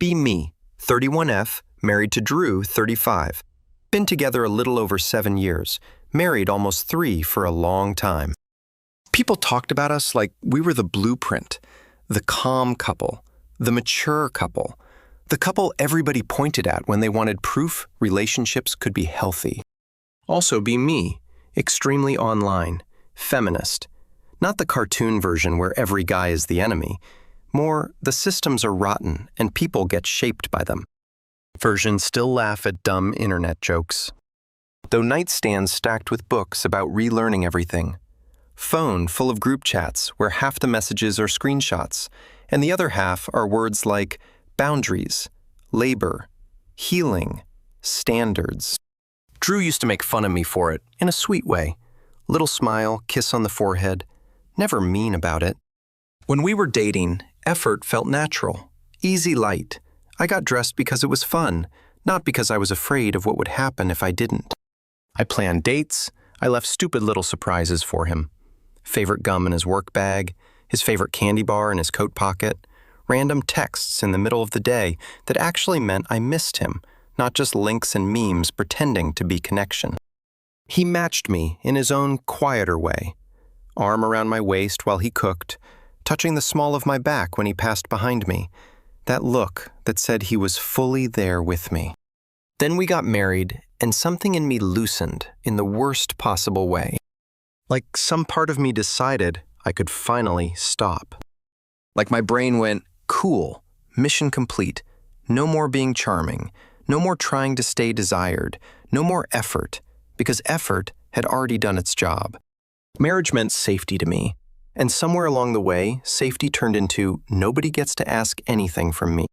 Be me, 31F, married to Drew, 35. Been together a little over 7 years, married almost 3 for a long time. People talked about us like we were the blueprint, the calm couple, the mature couple, the couple everybody pointed at when they wanted proof relationships could be healthy. Also be me, extremely online, feminist. Not the cartoon version where every guy is the enemy. More, the systems are rotten and people get shaped by them. Version still laugh at dumb internet jokes. Though nightstands stacked with books about relearning everything. Phone full of group chats where half the messages are screenshots, and the other half are words like boundaries, labor, healing, standards. Drew used to make fun of me for it, in a sweet way. Little smile, kiss on the forehead, never mean about it. When we were dating, effort felt natural, easy light. I got dressed because it was fun, not because I was afraid of what would happen if I didn't. I planned dates, I left stupid little surprises for him. Favorite gum in his work bag, his favorite candy bar in his coat pocket, random texts in the middle of the day that actually meant I missed him, not just links and memes pretending to be connection. He matched me in his own quieter way, arm around my waist while he cooked, touching the small of my back when he passed behind me, that look that said he was fully there with me. Then we got married, and something in me loosened in the worst possible way. Like some part of me decided I could finally stop. Like my brain went, cool, mission complete, no more being charming, no more trying to stay desired, no more effort, because effort had already done its job. Marriage meant safety to me, and somewhere along the way, safety turned into nobody gets to ask anything from me.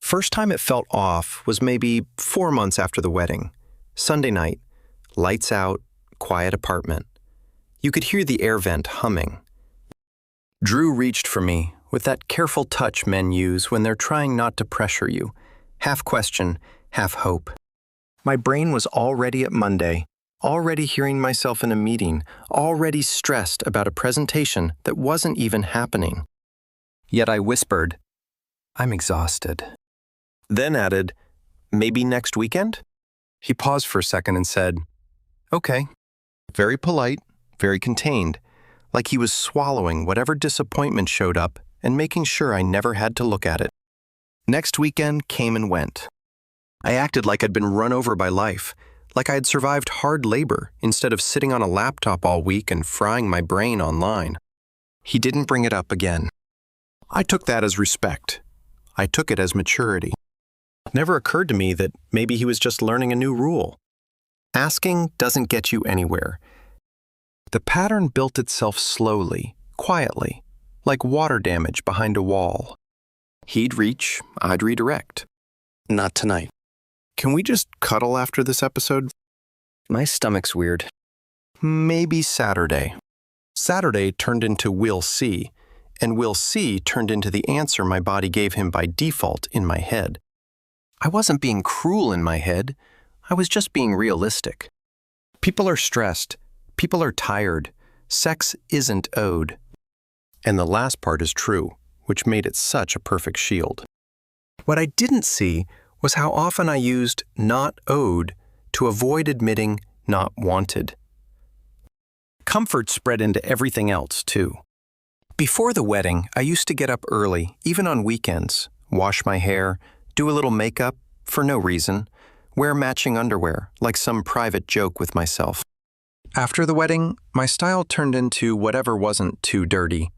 First time it felt off was maybe 4 months after the wedding. Sunday night, lights out, quiet apartment. You could hear the air vent humming. Drew reached for me with that careful touch men use when they're trying not to pressure you, half question, half hope. My brain was already at Monday, already hearing myself in a meeting, already stressed about a presentation that wasn't even happening. Yet I whispered, I'm exhausted. Then added, maybe next weekend? He paused for a second and said, okay. Very polite, very contained, like he was swallowing whatever disappointment showed up and making sure I never had to look at it. Next weekend came and went. I acted like I'd been run over by life, like I had survived hard labor instead of sitting on a laptop all week and frying my brain online. He didn't bring it up again. I took that as respect. I took it as maturity. It never occurred to me that maybe he was just learning a new rule. Asking doesn't get you anywhere. The pattern built itself slowly, quietly, like water damage behind a wall. He'd reach, I'd redirect. Not tonight. Can we just cuddle after this episode? My stomach's weird. Maybe Saturday. Saturday turned into we'll see, and we'll see turned into the answer my body gave him by default in my head. I wasn't being cruel in my head. I was just being realistic. People are stressed. People are tired. Sex isn't owed. And the last part is true, which made it such a perfect shield. What I didn't see was how often I used not owed to avoid admitting not wanted. Comfort spread into everything else, too. Before the wedding, I used to get up early, even on weekends, wash my hair, do a little makeup, for no reason, wear matching underwear, like some private joke with myself. After the wedding, my style turned into whatever wasn't too dirty.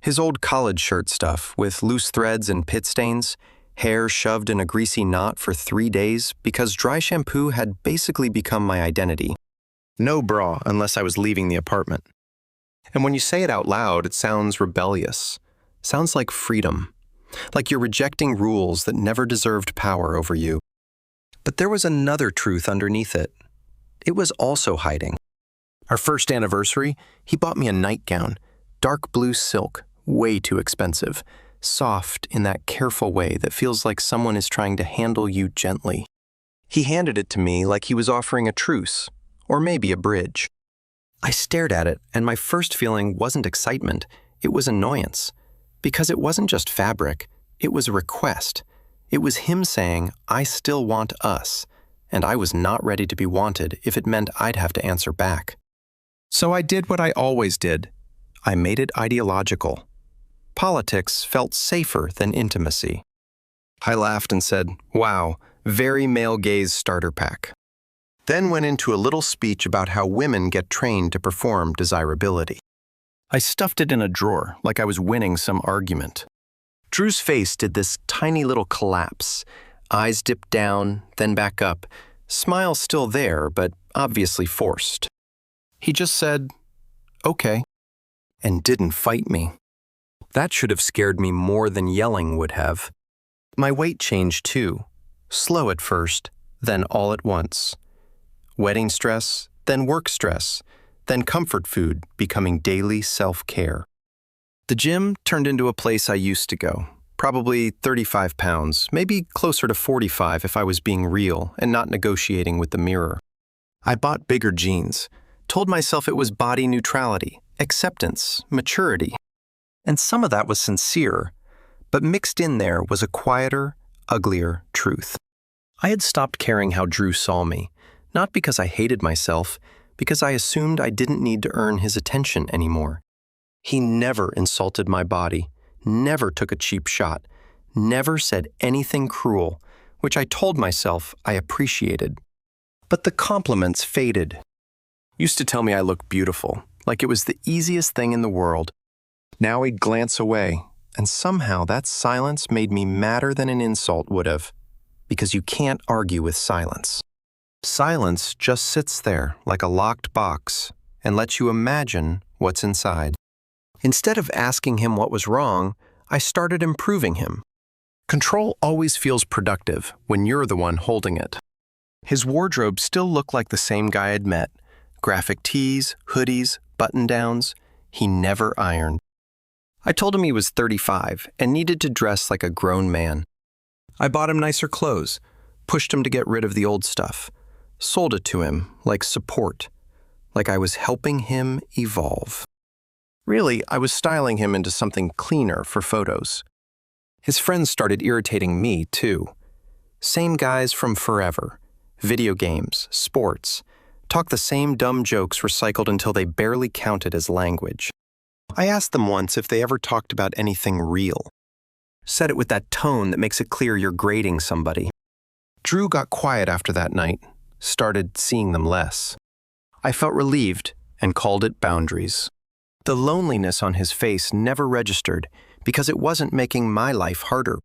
His old college shirt stuff, with loose threads and pit stains, hair shoved in a greasy knot for 3 days because dry shampoo had basically become my identity. No bra unless I was leaving the apartment. And when you say it out loud, it sounds rebellious. Sounds like freedom. Like you're rejecting rules that never deserved power over you. But there was another truth underneath it. It was also hiding. Our first anniversary, he bought me a nightgown, dark blue silk, way too expensive. Soft in that careful way that feels like someone is trying to handle you gently. He handed it to me like he was offering a truce, or maybe a bridge. I stared at it, and my first feeling wasn't excitement, it was annoyance. Because it wasn't just fabric, it was a request. It was him saying, I still want us, and I was not ready to be wanted if it meant I'd have to answer back. So I did what I always did. I made it ideological. Politics felt safer than intimacy. I laughed and said, wow, very male gaze starter pack. Then went into a little speech about how women get trained to perform desirability. I stuffed it in a drawer like I was winning some argument. Drew's face did this tiny little collapse. Eyes dipped down, then back up. Smile still there, but obviously forced. He just said, okay, and didn't fight me. That should have scared me more than yelling would have. My weight changed too. Slow at first, then all at once. Wedding stress, then work stress, then comfort food becoming daily self-care. The gym turned into a place I used to go. Probably 35 pounds, maybe closer to 45 if I was being real and not negotiating with the mirror. I bought bigger jeans, told myself it was body neutrality, acceptance, maturity. And some of that was sincere, but mixed in there was a quieter, uglier truth. I had stopped caring how Drew saw me, not because I hated myself, because I assumed I didn't need to earn his attention anymore. He never insulted my body, never took a cheap shot, never said anything cruel, which I told myself I appreciated. But the compliments faded. Used to tell me I looked beautiful, like it was the easiest thing in the world. Now he'd glance away, and somehow that silence made me madder than an insult would have, because you can't argue with silence. Silence just sits there like a locked box and lets you imagine what's inside. Instead of asking him what was wrong, I started improving him. Control always feels productive when you're the one holding it. His wardrobe still looked like the same guy I'd met. Graphic tees, hoodies, button-downs. He never ironed. I told him he was 35 and needed to dress like a grown man. I bought him nicer clothes, pushed him to get rid of the old stuff, sold it to him like support, like I was helping him evolve. Really, I was styling him into something cleaner for photos. His friends started irritating me, too. Same guys from forever. Video games, sports. Talk the same dumb jokes recycled until they barely counted as language. I asked them once if they ever talked about anything real. Said it with that tone that makes it clear you're grading somebody. Drew got quiet after that night, started seeing them less. I felt relieved and called it boundaries. The loneliness on his face never registered because it wasn't making my life harder.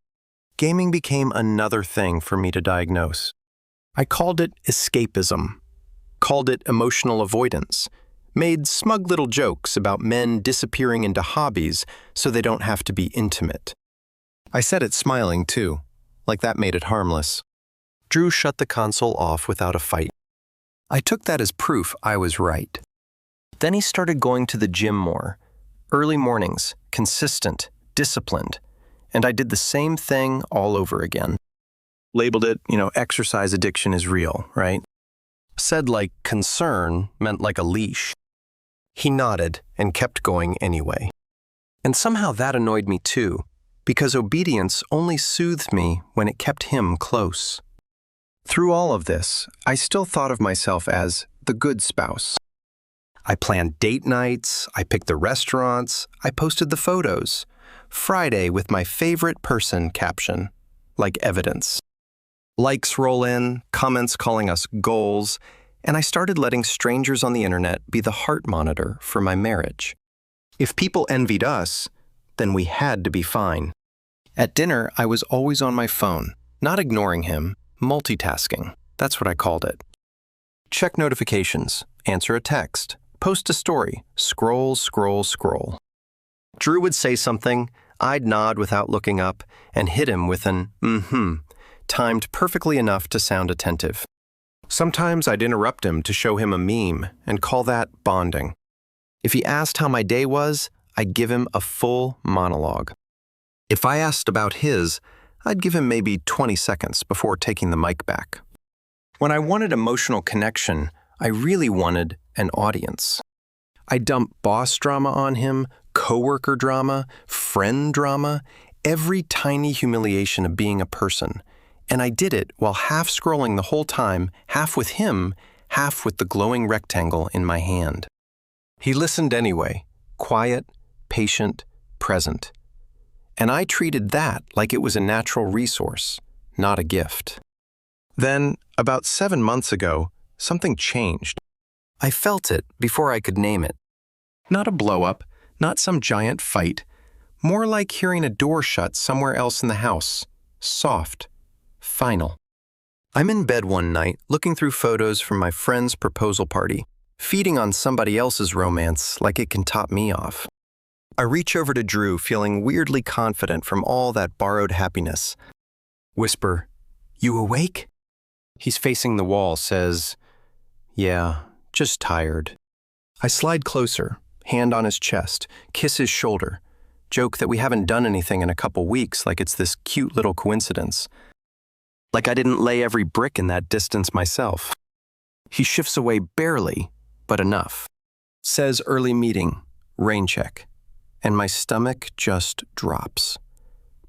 Gaming became another thing for me to diagnose. I called it escapism, called it emotional avoidance, made smug little jokes about men disappearing into hobbies so they don't have to be intimate. I said it smiling too, like that made it harmless. Drew shut the console off without a fight. I took that as proof I was right. Then he started going to the gym more. Early mornings, consistent, disciplined. And I did the same thing all over again. Labeled it, exercise addiction is real, right? Said like concern meant like a leash. He nodded and kept going anyway. And somehow that annoyed me too, because obedience only soothed me when it kept him close. Through all of this, I still thought of myself as the good spouse. I planned date nights, I picked the restaurants, I posted the photos. Friday with my favorite person caption, like evidence. Likes roll in, comments calling us goals, and I started letting strangers on the internet be the heart monitor for my marriage. If people envied us, then we had to be fine. At dinner, I was always on my phone, not ignoring him, multitasking. That's what I called it. Check notifications, answer a text, post a story, scroll, scroll, scroll. Drew would say something, I'd nod without looking up, and hit him with an timed perfectly enough to sound attentive. Sometimes I'd interrupt him to show him a meme and call that bonding. If he asked how my day was, I'd give him a full monologue. If I asked about his, I'd give him maybe 20 seconds before taking the mic back. When I wanted emotional connection, I really wanted an audience. I dumped boss drama on him, coworker drama, friend drama, Every tiny humiliation of being a person, and I did it while half scrolling the whole time, half with him, half with the glowing rectangle in my hand. He listened anyway, quiet, patient, present. And I treated that like it was a natural resource, not a gift. Then, about 7 months ago, something changed. I felt it before I could name it. Not a blow-up, not some giant fight, more like hearing a door shut somewhere else in the house. Soft. Final. I'm in bed one night, looking through photos from my friend's proposal party, feeding on somebody else's romance like it can top me off. I reach over to Drew, feeling weirdly confident from all that borrowed happiness. Whisper, "You awake?" He's facing the wall, says, "Yeah, just tired." I slide closer, hand on his chest, kiss his shoulder, joke that we haven't done anything in a couple weeks like it's this cute little coincidence. Like I didn't lay every brick in that distance myself. He shifts away barely, but enough. Says early meeting, rain check. And my stomach just drops.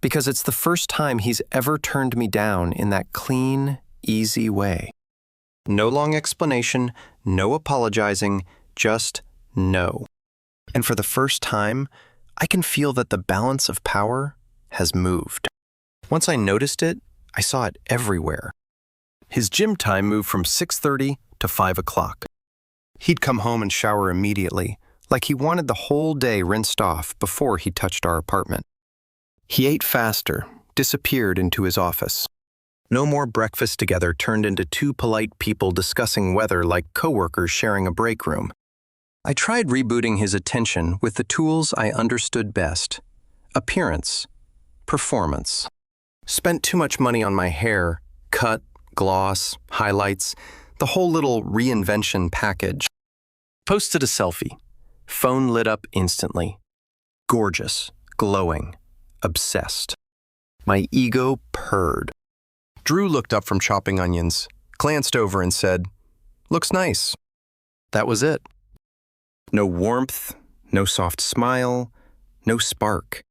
Because it's the first time he's ever turned me down in that clean, easy way. No long explanation, no apologizing, just no. And for the first time, I can feel that the balance of power has moved. Once I noticed it, I saw it everywhere. His gym time moved from 6:30 to 5 o'clock. He'd come home and shower immediately, like he wanted the whole day rinsed off before he touched our apartment. He ate faster, disappeared into his office. No more breakfast together turned into two polite people discussing weather like coworkers sharing a break room. I tried rebooting his attention with the tools I understood best: appearance, performance. Spent too much money on my hair, cut, gloss, highlights, the whole little reinvention package. Posted a selfie. Phone lit up instantly. Gorgeous, glowing, obsessed. My ego purred. Drew looked up from chopping onions, glanced over and said, "Looks nice." That was it. No warmth, no soft smile, no spark.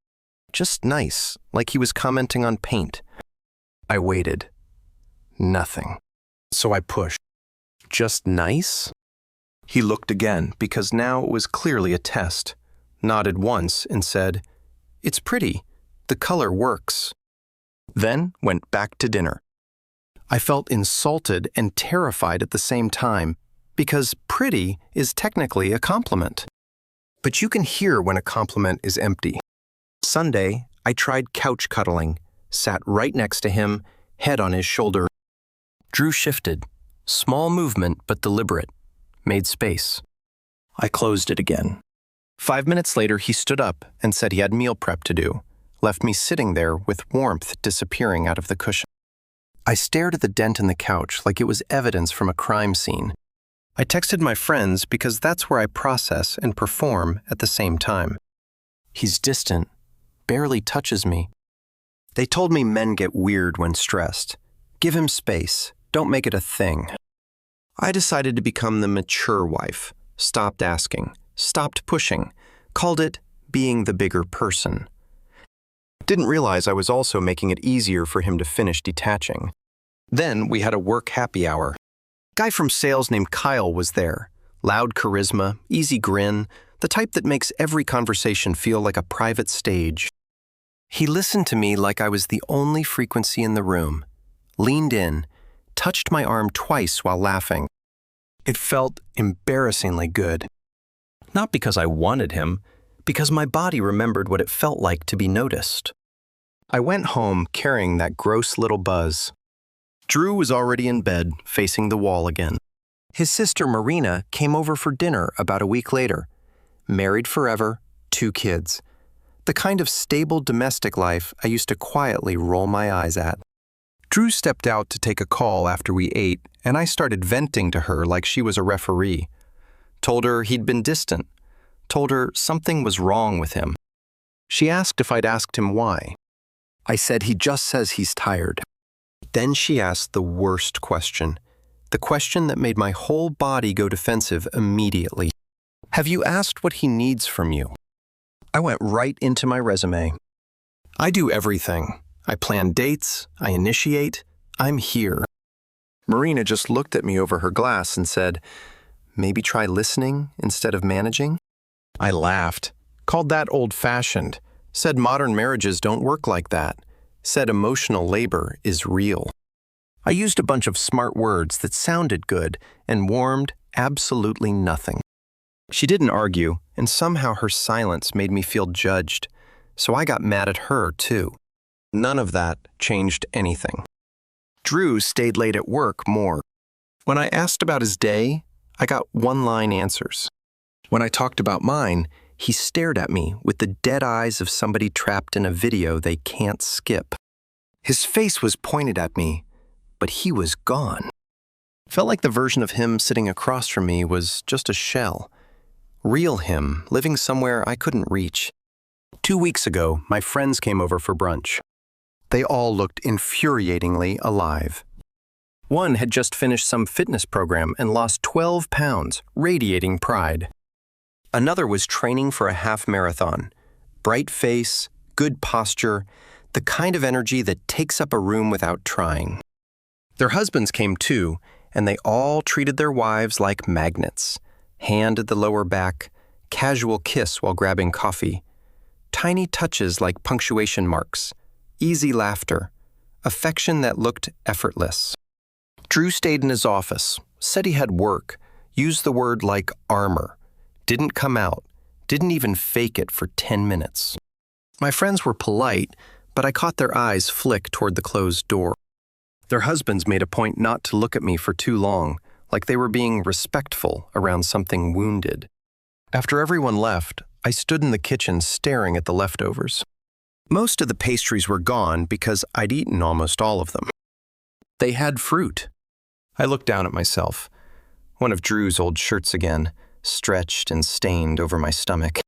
Just nice, like he was commenting on paint. I waited. Nothing. So I pushed. Just nice? He looked again, because now it was clearly a test, nodded once and said, "It's pretty. The color works." Then went back to dinner. I felt insulted and terrified at the same time, because pretty is technically a compliment. But you can hear when a compliment is empty. Sunday, I tried couch cuddling, sat right next to him, head on his shoulder. Drew shifted. Small movement, but deliberate. Made space. I closed it again. 5 minutes later, he stood up and said he had meal prep to do, left me sitting there with warmth disappearing out of the cushion. I stared at the dent in the couch like it was evidence from a crime scene. I texted my friends because that's where I process and perform at the same time. He's distant, barely touches me. They told me men get weird when stressed. Give him space, don't make it a thing. I decided to become the mature wife, stopped asking, stopped pushing, called it being the bigger person. Didn't realize I was also making it easier for him to finish detaching. Then we had a work happy hour. Guy from sales named Kyle was there. Loud charisma, easy grin, the type that makes every conversation feel like a private stage. He listened to me like I was the only frequency in the room, leaned in, touched my arm twice while laughing. It felt embarrassingly good. Not because I wanted him, because my body remembered what it felt like to be noticed. I went home carrying that gross little buzz. Drew was already in bed, facing the wall again. His sister Marina came over for dinner about a week later. Married forever, 2 kids. The kind of stable domestic life I used to quietly roll my eyes at. Drew stepped out to take a call after we ate, and I started venting to her like she was a referee. Told her he'd been distant. Told her something was wrong with him. She asked if I'd asked him why. I said he just says he's tired. Then she asked the worst question. The question that made my whole body go defensive immediately. Have you asked what he needs from you? I went right into my resume. I do everything. I plan dates, I initiate, I'm here. Marina just looked at me over her glass and said, maybe try listening instead of managing? I laughed, called that old-fashioned, said modern marriages don't work like that, said emotional labor is real. I used a bunch of smart words that sounded good and warmed absolutely nothing. She didn't argue, and somehow her silence made me feel judged, so I got mad at her too. None of that changed anything. Drew stayed late at work more. When I asked about his day, I got one-line answers. When I talked about mine, he stared at me with the dead eyes of somebody trapped in a video they can't skip. His face was pointed at me, but he was gone. Felt like the version of him sitting across from me was just a shell. Real him, living somewhere I couldn't reach. 2 weeks ago, my friends came over for brunch. They all looked infuriatingly alive. One had just finished some fitness program and lost 12 pounds, radiating pride. Another was training for a half marathon. Bright face, good posture, the kind of energy that takes up a room without trying. Their husbands came too, and they all treated their wives like magnets. Hand at the lower back, casual kiss while grabbing coffee. Tiny touches like punctuation marks, easy laughter, affection that looked effortless. Drew stayed in his office, said he had work, used the word like armor, didn't come out, didn't even fake it for 10 minutes. My friends were polite, but I caught their eyes flick toward the closed door. Their husbands made a point not to look at me for too long, like they were being respectful around something wounded. After everyone left, I stood in the kitchen staring at the leftovers. Most of the pastries were gone because I'd eaten almost all of them. They had fruit. I looked down at myself. One of Drew's old shirts again, stretched and stained over my stomach.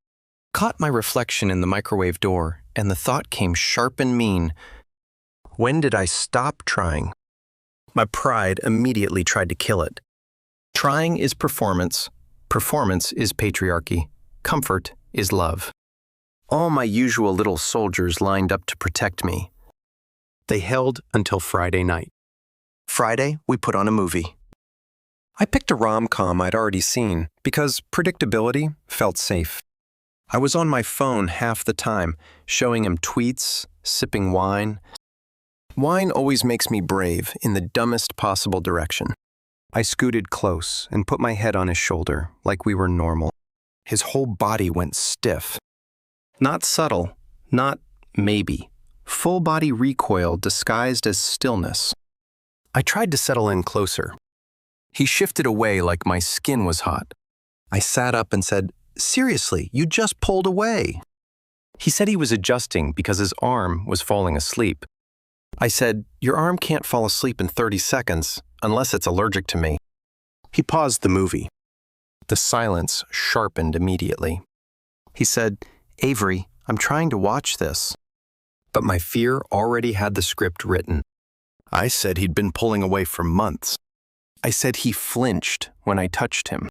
Caught my reflection in the microwave door, and the thought came sharp and mean. When did I stop trying? My pride immediately tried to kill it. Trying is performance. Performance is patriarchy. Comfort is love. All my usual little soldiers lined up to protect me. They held until Friday night. Friday, we put on a movie. I picked a rom-com I'd already seen because predictability felt safe. I was on my phone half the time, showing him tweets, sipping wine. Wine always makes me brave in the dumbest possible direction. I scooted close and put my head on his shoulder like we were normal. His whole body went stiff. Not subtle, not maybe. Full body recoil disguised as stillness. I tried to settle in closer. He shifted away like my skin was hot. I sat up and said, "Seriously, you just pulled away." He said he was adjusting because his arm was falling asleep. I said, "Your arm can't fall asleep in 30 seconds unless it's allergic to me." He paused the movie. The silence sharpened immediately. He said, "Avery, I'm trying to watch this." But my fear already had the script written. I said he'd been pulling away for months. I said he flinched when I touched him.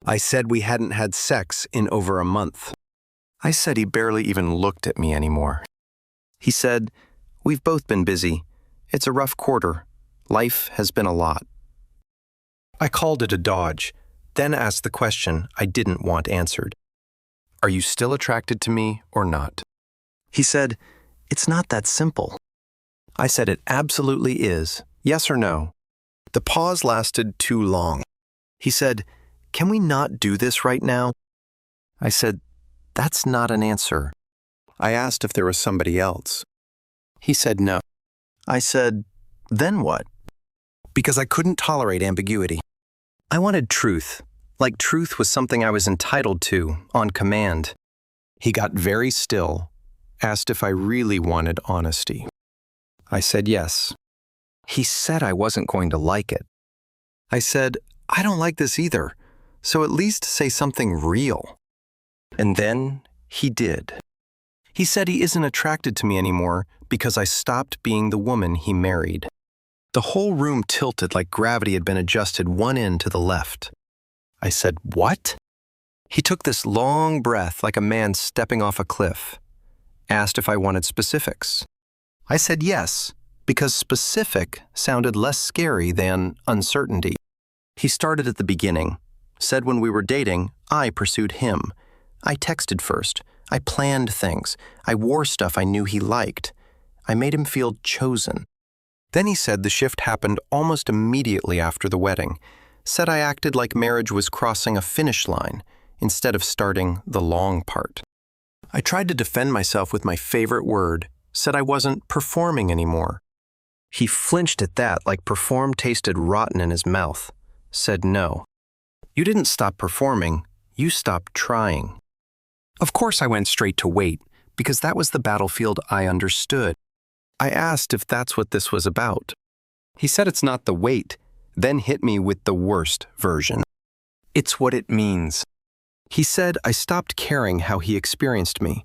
I said we hadn't had sex in over a month. I said he barely even looked at me anymore. He said, "We've both been busy. It's a rough quarter. Life has been a lot." I called it a dodge, then asked the question I didn't want answered. "Are you still attracted to me or not?" He said, "It's not that simple." I said it absolutely is, yes or no. The pause lasted too long. He said, "Can we not do this right now?" I said, "That's not an answer." I asked if there was somebody else. He said no. I said, "Then what?" Because I couldn't tolerate ambiguity. I wanted truth, like truth was something I was entitled to, on command. He got very still, asked if I really wanted honesty. I said yes. He said I wasn't going to like it. I said, "I don't like this either, so at least say something real." And then he did. He said he isn't attracted to me anymore because I stopped being the woman he married. The whole room tilted like gravity had been adjusted one end to the left. I said, "What?" He took this long breath like a man stepping off a cliff. asked if I wanted specifics. I said yes, because specific sounded less scary than uncertainty. He started at the beginning, said when we were dating, I pursued him. I texted first. I planned things. I wore stuff I knew he liked. I made him feel chosen. Then he said the shift happened almost immediately after the wedding, said I acted like marriage was crossing a finish line instead of starting the long part. I tried to defend myself with my favorite word, said I wasn't performing anymore. He flinched at that like perform tasted rotten in his mouth, said no. You didn't stop performing, you stopped trying. Of course I went straight to wait, because that was the battlefield I understood. I asked if that's what this was about. He said it's not the wait, then hit me with the worst version. It's what it means. He said I stopped caring how he experienced me,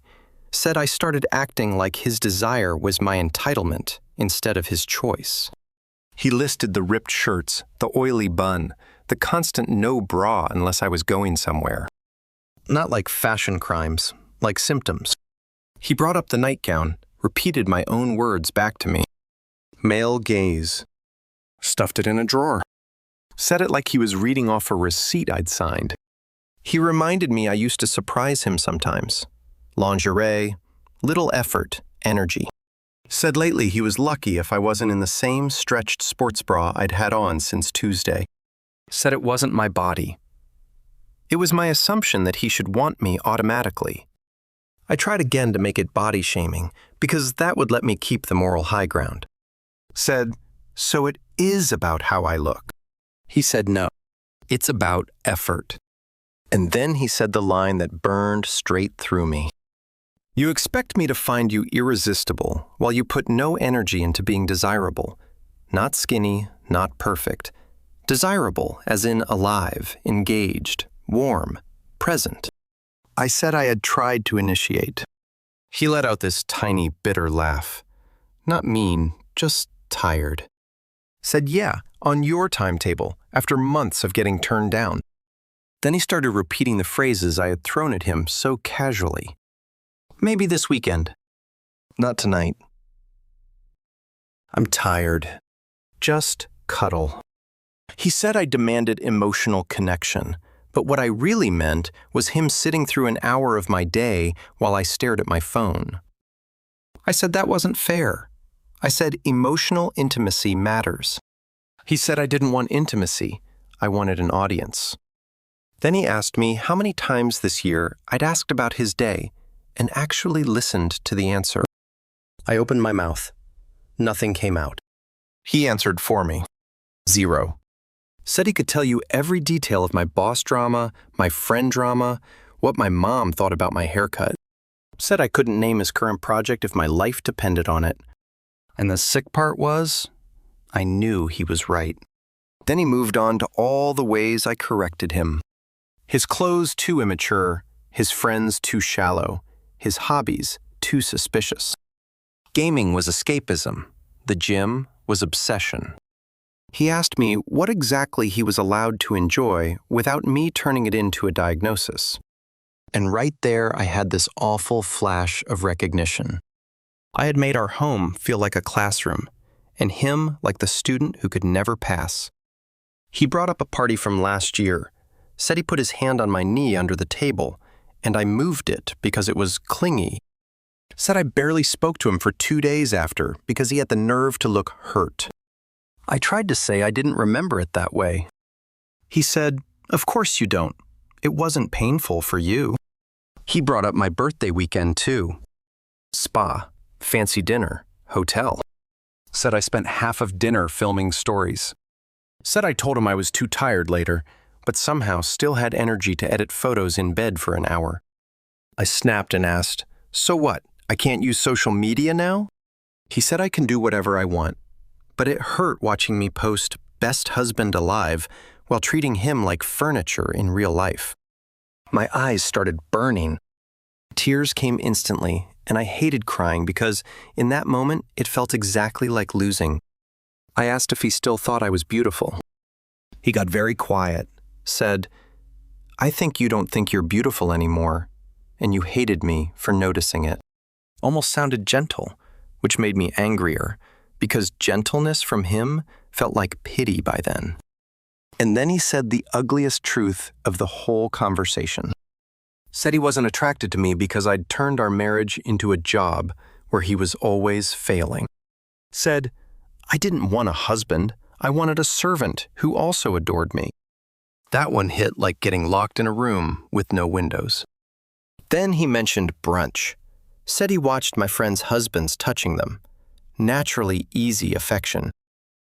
said I started acting like his desire was my entitlement instead of his choice. He listed the ripped shirts, the oily bun, the constant no bra unless I was going somewhere. Not like fashion crimes, like symptoms. He brought up the nightgown, repeated my own words back to me. Male gaze. Stuffed it in a drawer. Said it like he was reading off a receipt I'd signed. He reminded me I used to surprise him sometimes. Lingerie, little effort, energy. Said lately he was lucky if I wasn't in the same stretched sports bra I'd had on since Tuesday. Said it wasn't my body. It was my assumption that he should want me automatically. I tried again to make it body shaming, because that would let me keep the moral high ground. Said, so it is about how I look. He said no, it's about effort. And then he said the line that burned straight through me. You expect me to find you irresistible while you put no energy into being desirable. Not skinny, not perfect. Desirable as in alive, engaged, warm, present. I said I had tried to initiate. He let out this tiny, bitter laugh. Not mean, just tired. Said, yeah, on your timetable, after months of getting turned down. Then he started repeating the phrases I had thrown at him so casually. Maybe this weekend. Not tonight. I'm tired. Just cuddle. He said I demanded emotional connection. But what I really meant was him sitting through an hour of my day while I stared at my phone. I said that wasn't fair. I said emotional intimacy matters. He said I didn't want intimacy. I wanted an audience. Then he asked me how many times this year I'd asked about his day and actually listened to the answer. I opened my mouth. Nothing came out. He answered for me. 0. Said he could tell you every detail of my boss drama, my friend drama, what my mom thought about my haircut. Said I couldn't name his current project if my life depended on it. And the sick part was, I knew he was right. Then he moved on to all the ways I corrected him. His clothes too immature, his friends too shallow, his hobbies too suspicious. Gaming was escapism. The gym was obsession. He asked me what exactly he was allowed to enjoy without me turning it into a diagnosis. And right there, I had this awful flash of recognition. I had made our home feel like a classroom, and him like the student who could never pass. He brought up a party from last year, said he put his hand on my knee under the table, and I moved it because it was clingy. Said I barely spoke to him for 2 days after because he had the nerve to look hurt. I tried to say I didn't remember it that way. He said, of course you don't. It wasn't painful for you. He brought up my birthday weekend too. Spa, fancy dinner, hotel. Said I spent half of dinner filming stories. Said I told him I was too tired later, but somehow still had energy to edit photos in bed for an hour. I snapped and asked, so what, I can't use social media now? He said I can do whatever I want. But it hurt watching me post best husband alive while treating him like furniture in real life. My eyes started burning. Tears came instantly, and I hated crying because in that moment it felt exactly like losing. I asked if he still thought I was beautiful. He got very quiet, said, I think you don't think you're beautiful anymore, and you hated me for noticing it. almost sounded gentle, which made me angrier, because gentleness from him felt like pity by then. And then he said the ugliest truth of the whole conversation. Said he wasn't attracted to me because I'd turned our marriage into a job where he was always failing. Said, I didn't want a husband, I wanted a servant who also adored me. That one hit like getting locked in a room with no windows. Then he mentioned brunch. Said he watched my friends' husbands touching them. Naturally easy affection.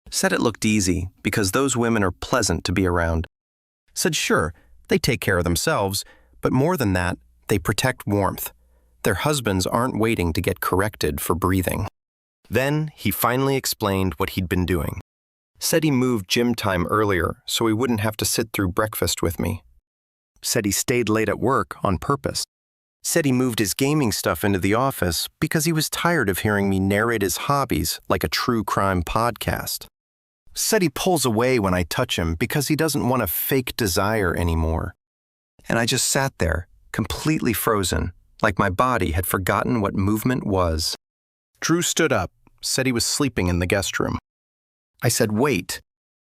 Said it looked easy because those women are pleasant to be around. Said sure, they take care of themselves, but more than that, they protect warmth. Their husbands aren't waiting to get corrected for breathing. Then he finally explained what he'd been doing. Said he moved gym time earlier so he wouldn't have to sit through breakfast with me. Said he stayed late at work on purpose. Said he moved his gaming stuff into the office because he was tired of hearing me narrate his hobbies like a true crime podcast. Said he pulls away when I touch him because he doesn't want a fake desire anymore. And I just sat there, completely frozen, like my body had forgotten what movement was. Drew stood up, said he was sleeping in the guest room. I said, wait.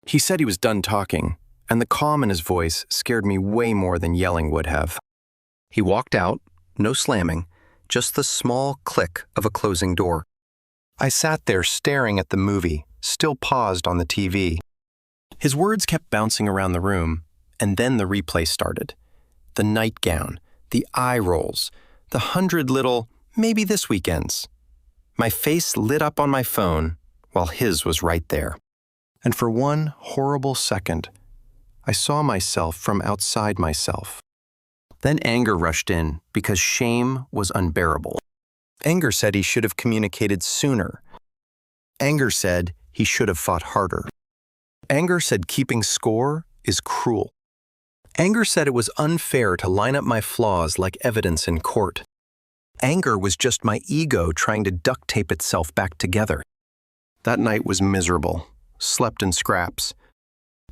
He said he was done talking, and the calm in his voice scared me way more than yelling would have. He walked out, no slamming, just the small click of a closing door. I sat there staring at the movie, still paused on the TV. His words kept bouncing around the room, and then the replay started. The nightgown, the eye rolls, the 100 little, maybe this weekend's. My face lit up on my phone, while his was right there. And for one horrible second, I saw myself from outside myself. Then anger rushed in because shame was unbearable. Anger said he should have communicated sooner. Anger said he should have fought harder. Anger said keeping score is cruel. Anger said it was unfair to line up my flaws like evidence in court. Anger was just my ego trying to duct tape itself back together. That night was miserable, slept in scraps.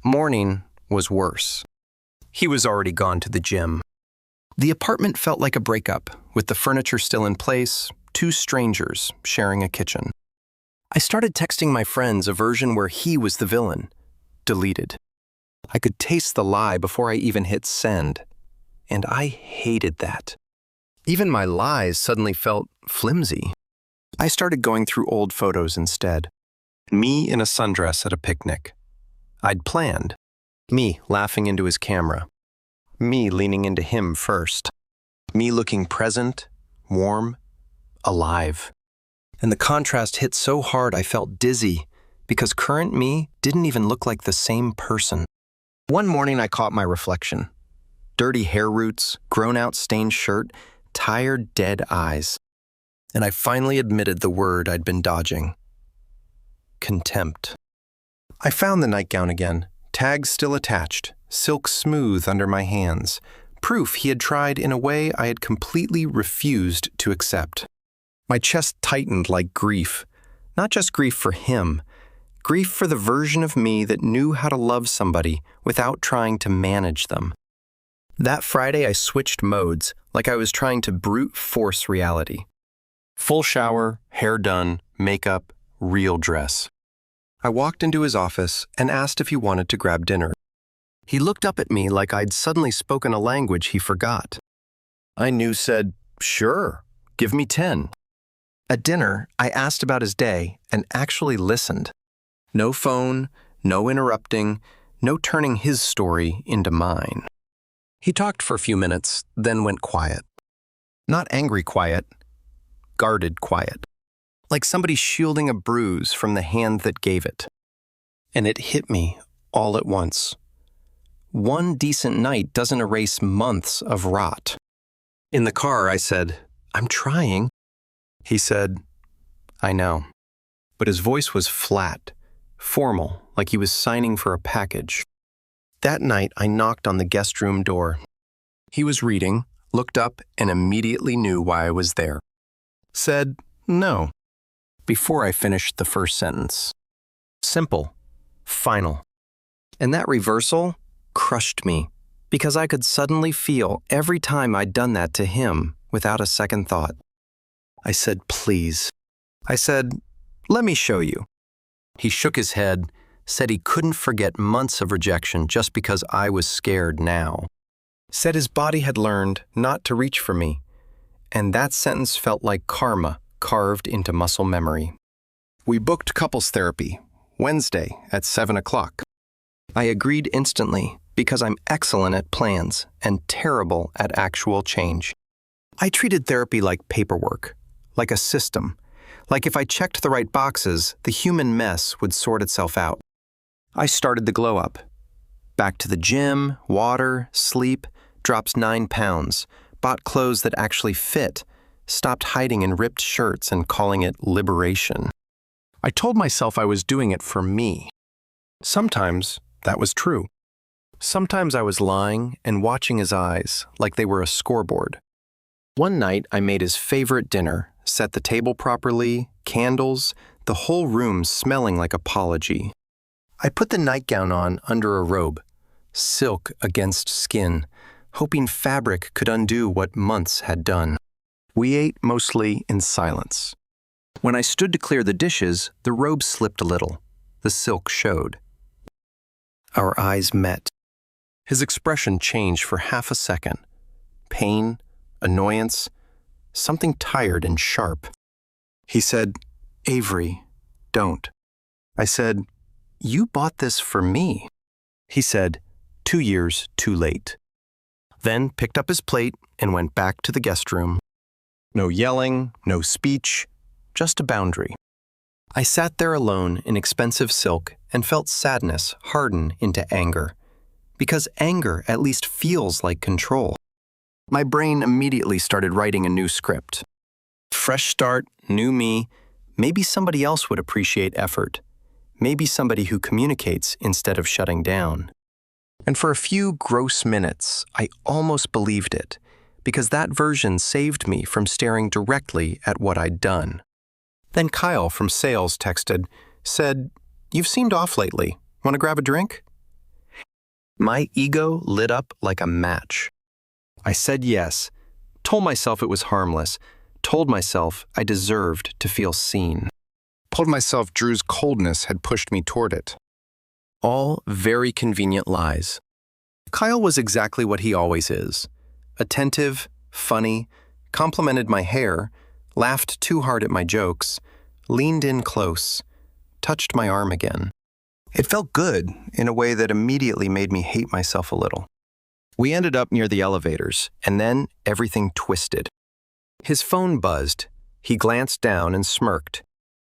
Morning was worse. He was already gone to the gym. The apartment felt like a breakup, with the furniture still in place, two strangers sharing a kitchen. I started texting my friends a version where he was the villain. Deleted. I could taste the lie before I even hit send. And I hated that. Even my lies suddenly felt flimsy. I started going through old photos instead. Me in a sundress at a picnic. I'd planned. Me laughing into his camera. Me leaning into him first. Me looking present, warm, alive. And the contrast hit so hard I felt dizzy because current me didn't even look like the same person. One morning I caught my reflection. Dirty hair roots, grown-out stained shirt, tired, dead eyes. And I finally admitted the word I'd been dodging. Contempt. I found the nightgown again, tags still attached, silk smooth under my hands, proof he had tried in a way I had completely refused to accept. My chest tightened like grief, not just grief for him, grief for the version of me that knew how to love somebody without trying to manage them. That Friday I switched modes like I was trying to brute force reality. Full shower, hair done, makeup, real dress. I walked into his office and asked if he wanted to grab dinner. He looked up at me like I'd suddenly spoken a language he forgot. I knew said, sure, give me 10. At dinner, I asked about his day and actually listened. No phone, no interrupting, no turning his story into mine. He talked for a few minutes, then went quiet. Not angry quiet, guarded quiet. Like somebody shielding a bruise from the hand that gave it. And it hit me all at once. One decent night doesn't erase months of rot. In the car, I said, I'm trying. He said, I know. But his voice was flat, formal, like he was signing for a package. That night, I knocked on the guest room door. He was reading, looked up, and immediately knew why I was there. Said, no, before I finished the first sentence. Simple, final. And that reversal crushed me, because I could suddenly feel every time I'd done that to him without a second thought. I said, please. I said, let me show you. He shook his head, said he couldn't forget months of rejection just because I was scared now. Said his body had learned not to reach for me. And that sentence felt like karma carved into muscle memory. We booked couples therapy, Wednesday at 7 o'clock. I agreed instantly because I'm excellent at plans and terrible at actual change. I treated therapy like paperwork, like a system, like if I checked the right boxes, the human mess would sort itself out. I started the glow up. Back to the gym, water, sleep, drops 9 pounds, bought clothes that actually fit, stopped hiding in ripped shirts and calling it liberation. I told myself I was doing it for me. Sometimes that was true. Sometimes I was lying and watching his eyes like they were a scoreboard. One night I made his favorite dinner, set the table properly, candles, the whole room smelling like apology. I put the nightgown on under a robe, silk against skin, hoping fabric could undo what months had done. We ate mostly in silence. When I stood to clear the dishes, the robe slipped a little. The silk showed. Our eyes met. His expression changed for half a second. Pain, annoyance, something tired and sharp. He said, Avery, don't. I said, you bought this for me. He said, 2 years too late. Then picked up his plate and went back to the guest room. No yelling, no speech, just a boundary. I sat there alone in expensive silk and felt sadness harden into anger. Because anger at least feels like control. My brain immediately started writing a new script. Fresh start, new me. Maybe somebody else would appreciate effort. Maybe somebody who communicates instead of shutting down. And for a few gross minutes, I almost believed it, because that version saved me from staring directly at what I'd done. Then Kyle from sales texted, said, you've seemed off lately. Want to grab a drink? My ego lit up like a match. I said yes, told myself it was harmless, told myself I deserved to feel seen. Told myself Drew's coldness had pushed me toward it. All very convenient lies. Kyle was exactly what he always is. Attentive, funny, complimented my hair, laughed too hard at my jokes, leaned in close, touched my arm again. It felt good in a way that immediately made me hate myself a little. We ended up near the elevators, and then everything twisted. His phone buzzed. He glanced down and smirked.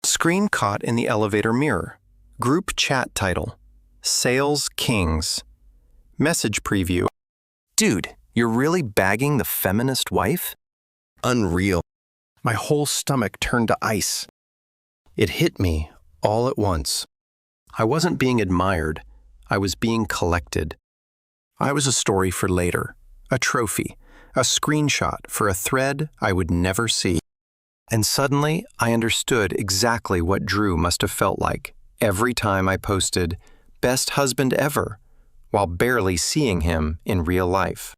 Screen caught in the elevator mirror. Group chat title, Sales Kings. Message preview. Dude, you're really bagging the feminist wife? Unreal. My whole stomach turned to ice. It hit me all at once. I wasn't being admired. I was being collected. I was a story for later, a trophy, a screenshot for a thread I would never see. And suddenly, I understood exactly what Drew must have felt like every time I posted, best husband ever, while barely seeing him in real life.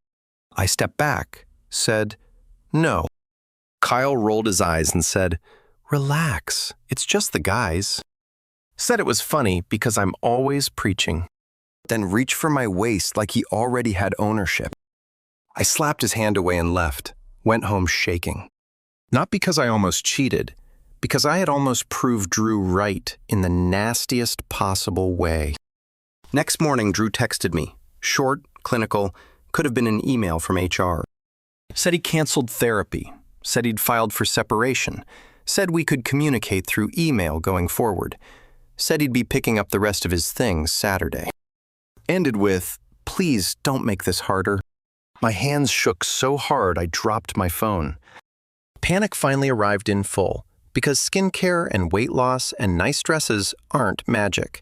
I stepped back, said, no. Kyle rolled his eyes and said, relax, it's just the guys. Said it was funny because I'm always preaching. Then reached for my waist like he already had ownership. I slapped his hand away and left, went home shaking. Not because I almost cheated, because I had almost proved Drew right in the nastiest possible way. Next morning, Drew texted me, short, clinical, could have been an email from HR. Said he canceled therapy, said he'd filed for separation, said we could communicate through email going forward, said he'd be picking up the rest of his things Saturday. Ended with, please don't make this harder. My hands shook so hard I dropped my phone. Panic finally arrived in full, because skincare and weight loss and nice dresses aren't magic.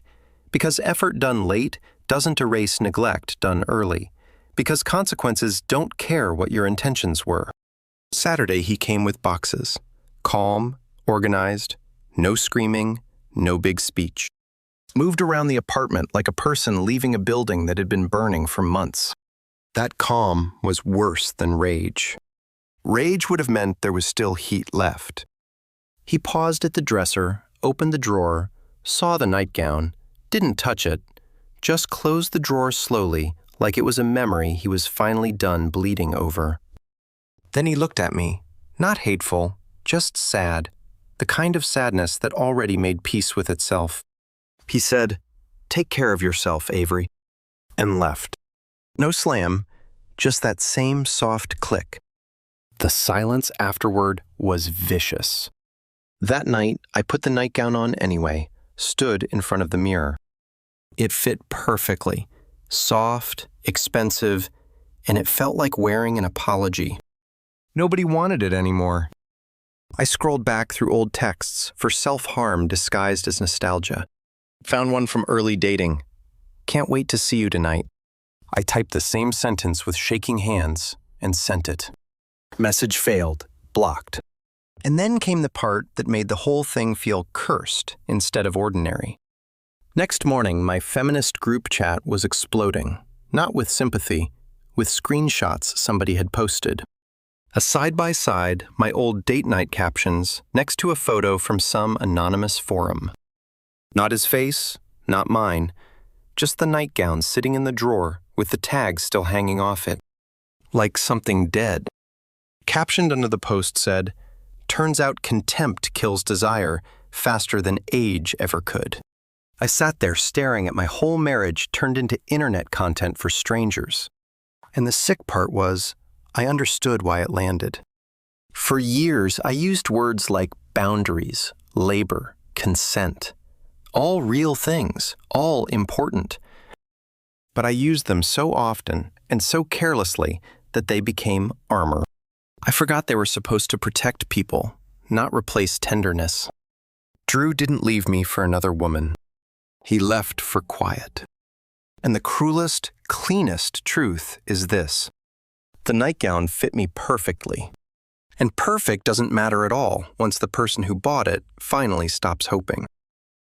Because effort done late doesn't erase neglect done early. Because consequences don't care what your intentions were. Saturday he came with boxes. Calm, organized, no screaming, no big speech. Moved around the apartment like a person leaving a building that had been burning for months. That calm was worse than rage. Rage would have meant there was still heat left. He paused at the dresser, opened the drawer, saw the nightgown, didn't touch it, just closed the drawer slowly, like it was a memory he was finally done bleeding over. Then he looked at me, not hateful, just sad, the kind of sadness that already made peace with itself. He said, "Take care of yourself, Avery," and left. No slam, just that same soft click. The silence afterward was vicious. That night, I put the nightgown on anyway, stood in front of the mirror. It fit perfectly, soft, expensive, and it felt like wearing an apology. Nobody wanted it anymore. I scrolled back through old texts for self-harm disguised as nostalgia. Found one from early dating. "Can't wait to see you tonight." I typed the same sentence with shaking hands and sent it. Message failed, blocked. And then came the part that made the whole thing feel cursed instead of ordinary. Next morning, my feminist group chat was exploding, not with sympathy, with screenshots somebody had posted. A side-by-side, my old date night captions next to a photo from some anonymous forum. Not his face, not mine, just the nightgown sitting in the drawer with the tag still hanging off it. Like something dead. Captioned under the post said, "Turns out contempt kills desire faster than age ever could." I sat there staring at my whole marriage turned into internet content for strangers. And the sick part was, I understood why it landed. For years, I used words like boundaries, labor, consent. All real things, all important. But I used them so often and so carelessly that they became armor. I forgot they were supposed to protect people, not replace tenderness. Drew didn't leave me for another woman. He left for quiet. And the cruelest, cleanest truth is this. The nightgown fit me perfectly. And perfect doesn't matter at all once the person who bought it finally stops hoping.